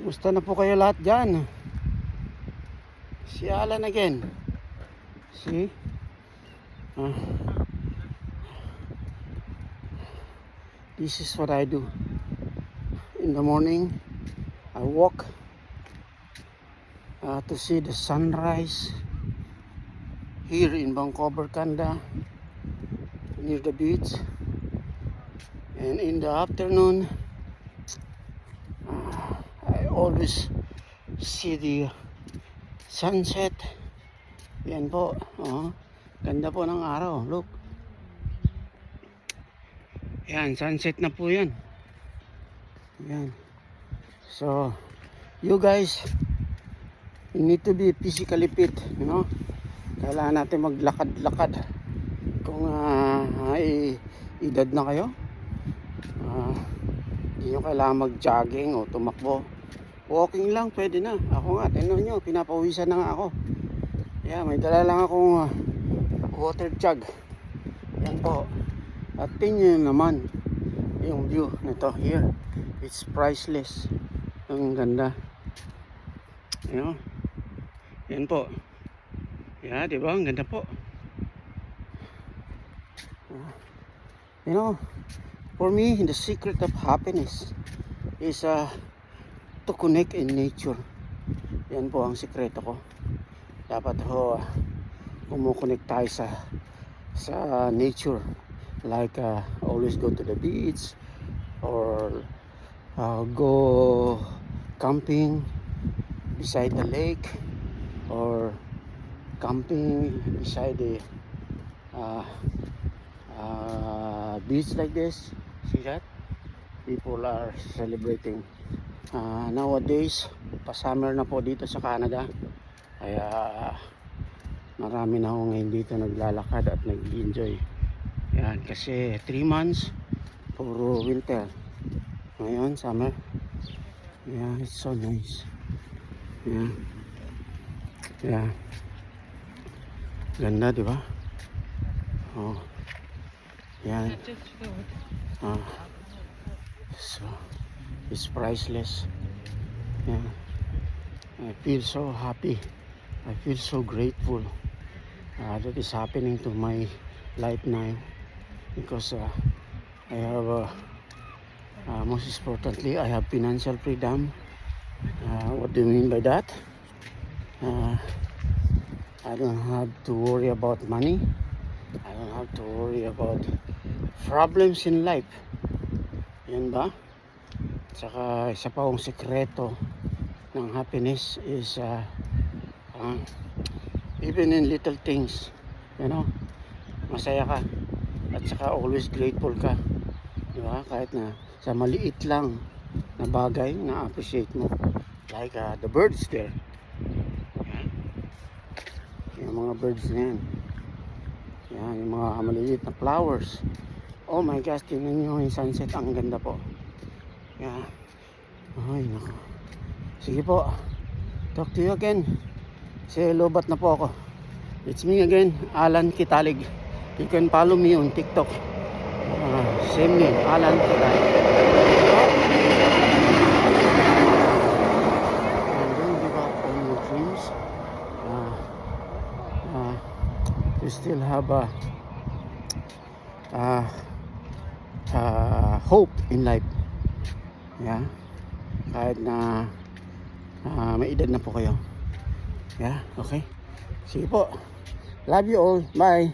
Musta na po kayo lahat dyan? Si Alan again. See? This is what I do. In the morning, I walk to see the sunrise here in Vancouver, Canada, near the beach. And in the afternoon, I always see the sunset. Yan po. Ganda po ng araw. Look. Yan, sunset na po yan. Yan. So, you guys, you need to be physically fit, you know. Kailangan natin maglakad-lakad. Kung edad na kayo, hindi nyo kailangan mag-jogging o tumakbo. Walking lang, pwede na. Ako nga, tingnan nyo, pinapawisan na nga ako. Yeah, may dala lang akong water jug. Yan po. At tingnan naman yung view nito here. It's priceless. Ang ganda. You know? Yan po. Yeah, diba? Ang ganda po. You know, for me, the secret of happiness is to connect in nature. Yan po ang sikreto ko. Dapat kumukonect tayo sa nature. Like always go to the beach or go camping beside the lake or camping beside the beach like this. See that? People are celebrating. Nowadays, pa-summer na po dito sa Canada. Kaya marami na ako ngayon dito naglalakad at nag-enjoy. Yan, kasi 3 months puro winter. Ngayon, summer. Yeah, it's so nice. Yeah. Yeah. Ganda, di ba? Oh. Yan. So, it's priceless. Yeah. I feel so happy. I feel so grateful that is happening to my life now. Because I have most importantly, I have financial freedom. What do you mean by that? I don't have to worry about money. I don't have to worry about problems in life. Yan ba? Tsaka isa pa akong sekreto ng happiness is even in little things, you know, masaya ka. At saka always grateful ka, di ba? Kahit na sa maliit lang na bagay na appreciate mo, like the birds there. Yan. Yung mga birds na yan. Yan, yung mga maliliit na flowers. Oh my gosh, tingnan nyo yung sunset, ang ganda po. Yan. Ay nako. Sige po, talk to you again. Say lobat na po ako. It's me again, Alan Kitalig. You can follow me on TikTok. Same name, Alan Kitalig. And don't give up on your dreams. You still have hope in life. Yeah. Kahit na may edad na po kayo. Yeah, okay. Sige po. Love you all. Bye.